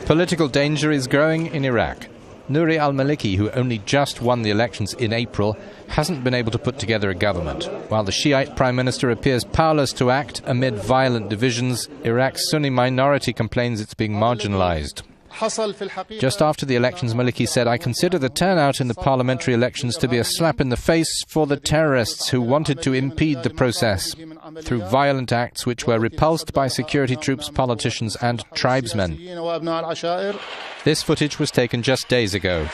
Political danger is growing in Iraq. Nouri al-Maliki, who only just won the elections in April, hasn't been able to put together a government. While the Shiite Prime Minister appears powerless to act amid violent divisions, Iraq's Sunni minority complains it's being marginalised. Just after the elections, Maliki said, "I consider the turnout in the parliamentary elections to be a slap in the face for the terrorists who wanted to impede the process through violent acts which were repulsed by security troops, politicians and tribesmen." This footage was taken just days ago.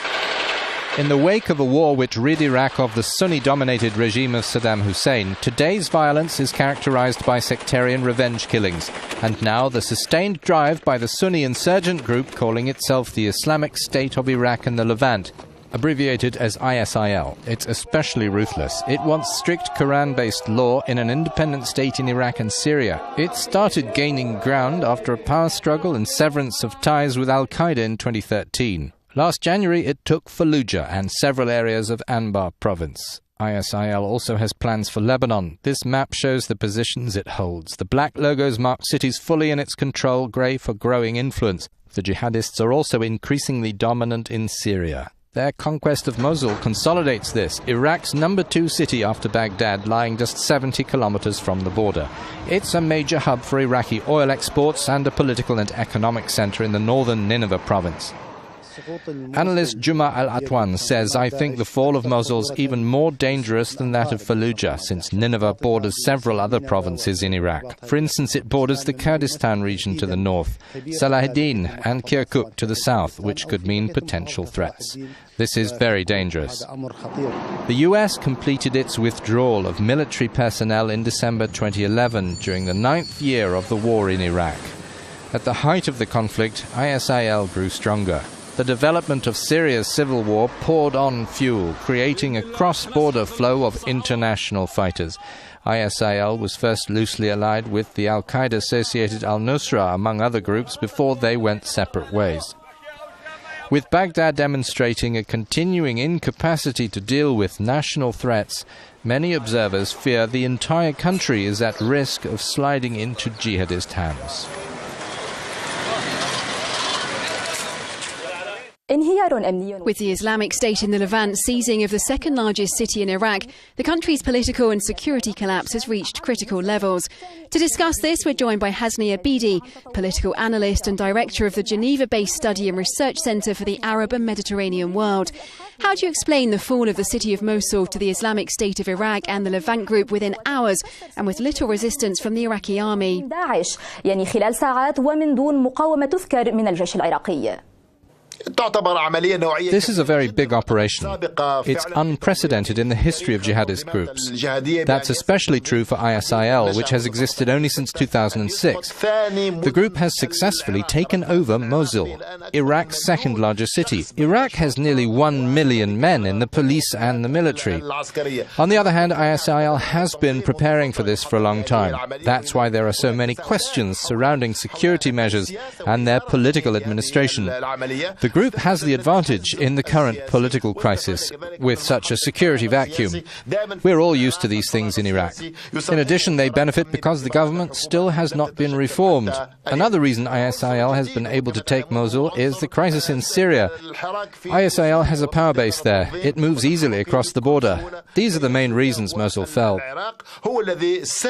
In the wake of a war which rid Iraq of the Sunni-dominated regime of Saddam Hussein, today's violence is characterized by sectarian revenge killings, and now the sustained drive by the Sunni insurgent group calling itself the Islamic State of Iraq and the Levant, abbreviated as ISIL. It's especially ruthless. It wants strict Quran-based law in an independent state in Iraq and Syria. It started gaining ground after a power struggle and severance of ties with al-Qaeda in 2013. Last January, it took Fallujah and several areas of Anbar province. ISIL also has plans for Lebanon. This map shows the positions it holds. The black logos mark cities fully in its control, grey for growing influence. The jihadists are also increasingly dominant in Syria. Their conquest of Mosul consolidates this, Iraq's #2 city after Baghdad, lying just 70 kilometers from the border. It's a major hub for Iraqi oil exports and a political and economic center in the northern Nineveh province. Analyst Juma al-Atwan says, "I think the fall of Mosul's even more dangerous than that of Fallujah, since Nineveh borders several other provinces in Iraq. For instance, it borders the Kurdistan region to the north, Salahuddin and Kirkuk to the south, which could mean potential threats. This is very dangerous." The US completed its withdrawal of military personnel in December 2011, during the 9th year of the war in Iraq. At the height of the conflict, ISIL grew stronger. The development of Syria's civil war poured on fuel, creating a cross-border flow of international fighters. ISIL was first loosely allied with the al-Qaeda-associated al-Nusra, among other groups, before they went separate ways. With Baghdad demonstrating a continuing incapacity to deal with national threats, many observers fear the entire country is at risk of sliding into jihadist hands. With the Islamic State in the Levant seizing of the second largest city in Iraq, the country's political and security collapse has reached critical levels. To discuss this, we're joined by Hasni Abidi, political analyst and director of the Geneva-based Study and Research Centre for the Arab and Mediterranean World. How do you explain the fall of the city of Mosul to the Islamic State of Iraq and the Levant group within hours and with little resistance from the Iraqi army? This is a very big operation. It's unprecedented in the history of jihadist groups. That's especially true for ISIL, which has existed only since 2006. The group has successfully taken over Mosul, Iraq's second largest city. Iraq has nearly 1 million men in the police and the military. On the other hand, ISIL has been preparing for this for a long time. That's why there are so many questions surrounding security measures and their political administration. The group has the advantage in the current political crisis, with such a security vacuum. We're all used to these things in Iraq. In addition, they benefit because the government still has not been reformed. Another reason ISIL has been able to take Mosul is the crisis in Syria. ISIL has a power base there. It moves easily across the border. These are the main reasons Mosul fell. Is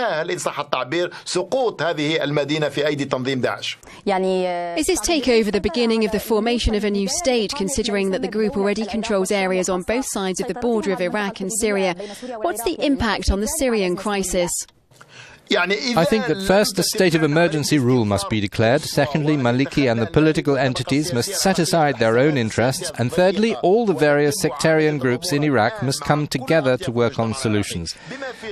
this takeover the beginning of the formation of a new state, considering that the group already controls areas on both sides of the border of Iraq and Syria? What's the impact on the Syrian crisis? I think that first, a state of emergency rule must be declared. Secondly, Maliki and the political entities must set aside their own interests. And thirdly, all the various sectarian groups in Iraq must come together to work on solutions.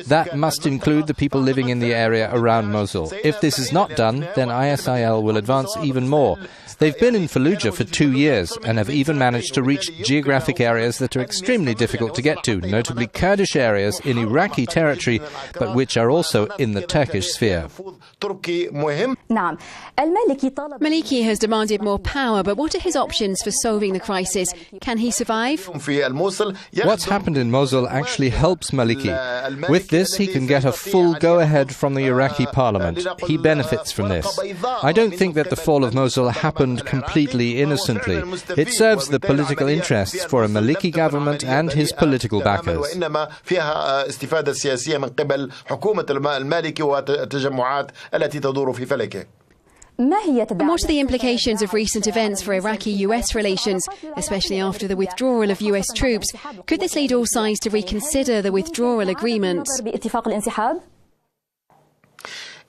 That must include the people living in the area around Mosul. If this is not done, then ISIL will advance even more. They've been in Fallujah for 2 years and have even managed to reach geographic areas that are extremely difficult to get to, notably Kurdish areas in Iraqi territory, but which are also in the the Turkish sphere. Maliki has demanded more power, but what are his options for solving the crisis? Can he survive? What's happened in Mosul actually helps Maliki. With this, he can get a full go-ahead from the Iraqi parliament. He benefits from this. I don't think that the fall of Mosul happened completely innocently. It serves the political interests for a Maliki government and his political backers. And what are the implications of recent events for Iraqi-US relations, especially after the withdrawal of US troops? Could this lead all sides to reconsider the withdrawal agreement?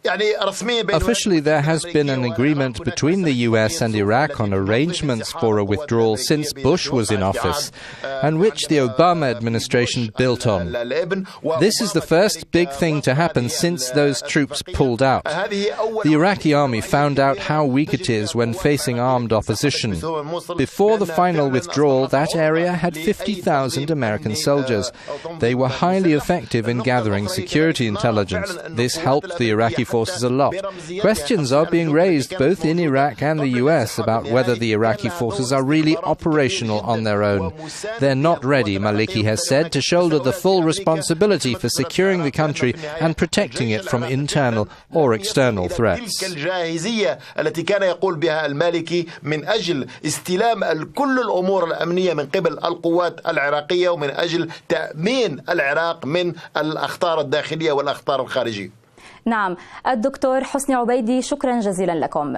Officially, there has been an agreement between the US and Iraq on arrangements for a withdrawal since Bush was in office, and which the Obama administration built on. This is the first big thing to happen since those troops pulled out. The Iraqi army found out how weak it is when facing armed opposition. Before the final withdrawal, that area had 50,000 American soldiers. They were highly effective in gathering security intelligence. This helped the Iraqi forces a lot. Questions are being raised both in Iraq and the US about whether the Iraqi forces are really operational on their own. They're not ready, Maliki has said, to shoulder the full responsibility for securing the country and protecting it from internal or external threats. نعم، الدكتور حسني عبيدي، شكرا جزيلا لكم.